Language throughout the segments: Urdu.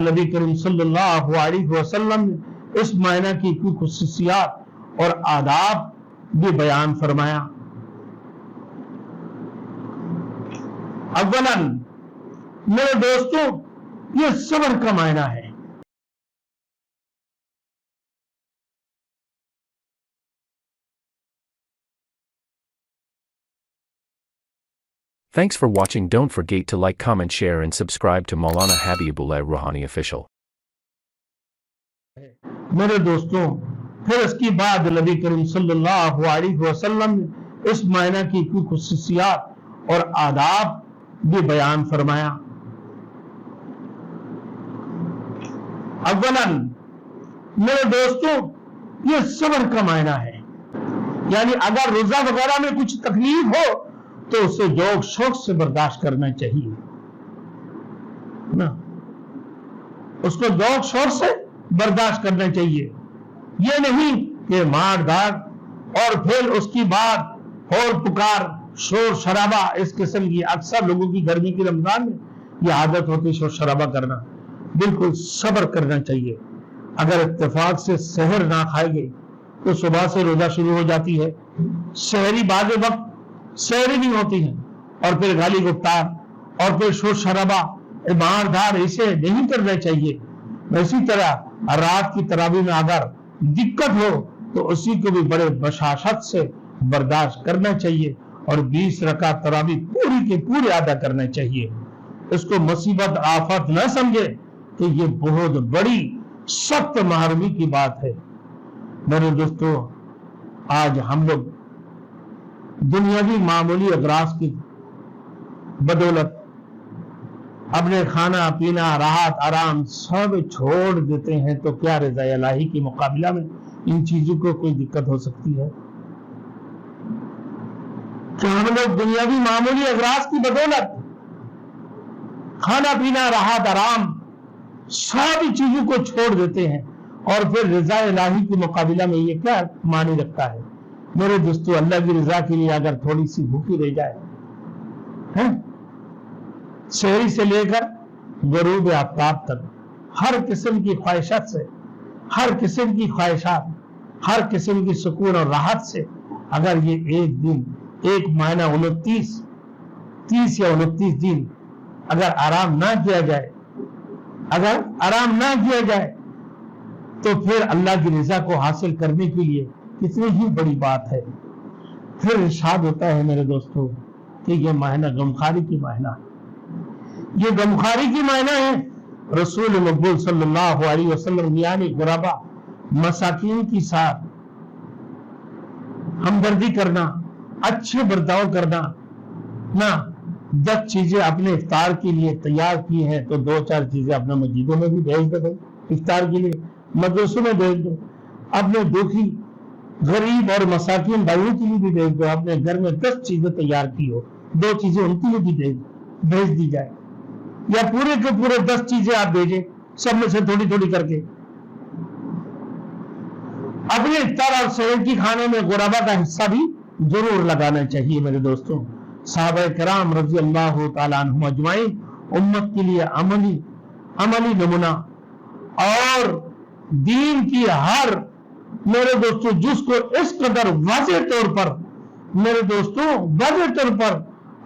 نبی کریم صلی اللہ علیہ وسلم نے اس معنی کی کچھ خصوصیات اور آداب بھی بیان فرمایا۔ اولاً میرے دوستوں، یہ صبر کا معنی ہے۔ Thanks for watching. Don't forget to like, comment, share and subscribe to Maulana Habibullah Rouhani Official. میرے دوستوں، پھر اس کی بعد نبی کریم صلی اللہ علیہ وسلم نے اس معنی کی کچھ خصوصیات اور آداب بھی بیان فرمایا۔ اولاً میرے دوستوں، یہ صبر کا معنی ہے، یعنی اگر روزہ وغیرہ میں کچھ تکلیف ہو تو اسے ذوق شوق سے برداشت کرنا چاہیے نا، اس کو ذوق شوق سے برداشت کرنا چاہیے۔ یہ نہیں کہ مار داڑ اور پھر اس کی بعد ہور پکار شور شرابہ، اس قسم کی اکثر لوگوں کی گرمی کی رمضان میں یہ عادت ہوتی شور شرابہ کرنا۔ بالکل صبر کرنا چاہیے۔ اگر اتفاق سے سحر نہ کھائے گے تو صبح سے روزہ شروع ہو جاتی ہے، سحری بعض وقت سحری نہیں ہوتی ہیں، اور پھر گالی گفتار اور پھر شور شرابہ مار دھاڑ اسے نہیں کرنا چاہیے۔ اسی طرح رات کی تراویح میں اگر دقت ہو تو اسی کو بھی بڑے بشاشت سے برداشت کرنا چاہیے اور 20 رکعت تراویح پوری کے پورے ادا کرنا چاہیے۔ اس کو مصیبت آفت نہ سمجھے کہ یہ بہت بڑی سخت محرومی کی بات ہے۔ میرے دوستو، آج ہم لوگ دنیاوی معمولی اغراض کی بدولت اپنے کھانا پینا راحت آرام سب چھوڑ دیتے ہیں، تو کیا رضا الہی کے مقابلہ میں ان چیزوں کو کوئی دقت ہو سکتی ہے؟ کیا ہم لوگ دنیاوی معمولی اغراض کی بدولت کھانا پینا راحت آرام ساری چیزوں کو چھوڑ دیتے ہیں، اور پھر رضا الہی کے مقابلہ میں یہ کیا معنی رکھتا ہے؟ میرے دوستو، اللہ کی رضا کے لیے اگر تھوڑی سی بھوکی رہ جائے، سحری سے لے کر غروب آفتاب تک ہر قسم کی خواہشات سے، ہر قسم کی خواہشات، ہر قسم کی سکون اور راحت سے اگر یہ ایک دن، ایک مہینہ 30 یا 29 دن اگر آرام نہ کیا جائے، اگر آرام نہ کیا جائے تو پھر اللہ کی رضا کو حاصل کرنے کے لیے کتنی ہی بڑی بات ہے۔ پھر ارشاد ہوتا ہے میرے دوستو کہ یہ مہینہ غمخواری کی مہینہ ہے، یہ غمخواری کی مہینہ ہے۔ رسول مقبول صلی اللہ علیہ وسلم یعنی غربا مساکین کی ساتھ ہمدردی کرنا، اچھے برتاؤ کرنا نہ 10 چیزیں اپنے افطار کے لیے تیار کی ہیں تو 2-4 چیزیں اپنے مسجدوں میں بھی بھیج دو، افطار کے لیے مدرسوں میں بھیج دو، اپنے دکھی غریب اور مساکین بھائیوں کے لیے بھی بھیج دو۔ اپنے گھر میں 10 چیزیں تیار کی ہو، 2 چیزیں ان کے لیے بھی بھیج دی جائے، یا پورے کے پورے 10 چیزیں آپ بھیجیں، سب میں سے تھوڑی تھوڑی کر کے۔ اپنے افطار اور سحر کی کھانے میں غربا کا حصہ بھی ضرور لگانا چاہیے۔ میرے دوستوں، صحابہ کرام رضی اللہ تعالیٰ عنہم اجمعین امت کے لیے عملی نمونہ اور دین کی ہر میرے دوستوں جس کو اس قدر واضح طور پر میرے دوستوں واضح طور پر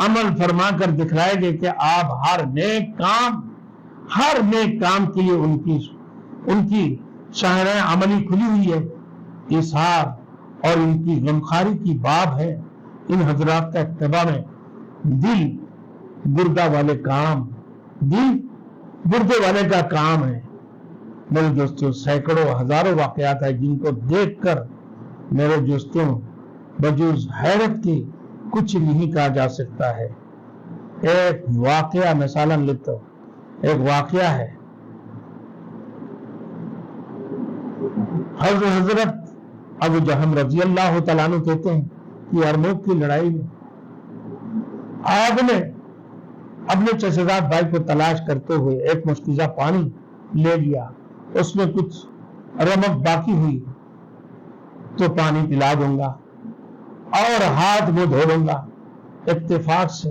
عمل فرما کر دکھلائے گے کہ آپ ہر نیک کام کے لیے ان کی شاہراہ عملی کھلی ہوئی ہے۔ اظہار اور ان کی غمخواری کی باب ہے۔ ان حضرات کا اتباع میں دل گردہ والے کا کام ہے۔ میرے دوستوں، سینکڑوں ہزاروں واقعات ہیں جن کو دیکھ کر میرے دوستوں بجوز حیرت کی کچھ نہیں کہا جا سکتا ہے۔ ایک واقعہ مثالاً لیتا ہوں، ایک واقعہ ہے حضرت ابو جہم رضی اللہ تعالیٰ عنہ کہتے ہیں کہ یرموک کی لڑائی میں آپ نے اپنے چچزاد بھائی کو تلاش کرتے ہوئے ایک مشکیزہ پانی لے لیا، اس میں کچھ رمق باقی ہوئی تو پانی پلا دوں گا اور ہاتھ منہ دھو لوں گا۔ اتفاق سے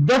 10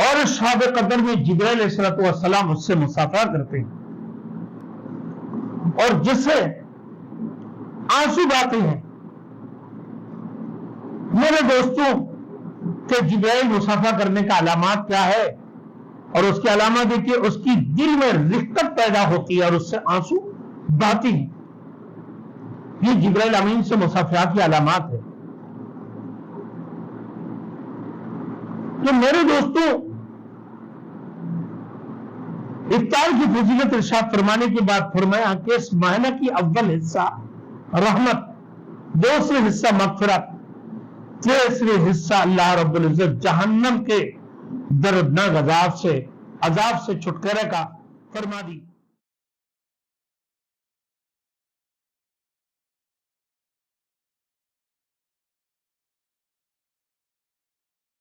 اور اس شب قدر میں جبرائیل علیہ السلام اس سے مصافحہ کرتے ہیں اور جس سے آنسو بہتے ہیں. میرے دوستوں کہ جبرائیل مصافحہ کرنے کا علامات کیا ہے؟ اور اس کی علامات دیکھیے، اس کی دل میں رقت پیدا ہوتی ہے اور اس سے آنسو بہتی ہیں. یہ جبرائیل امین سے مصافحہ کی علامات ہے. تو میرے دوستوں، افطار کی فضیلت ارشاد فرمانے کے بعد فرمایا کہ اس مہینہ کی اول حصہ رحمت، دوسرے حصہ مغفرت، تیسرے حصہ اللہ رب العزت جہنم کے دردناک عذاب سے چھٹکارے کا فرما دی.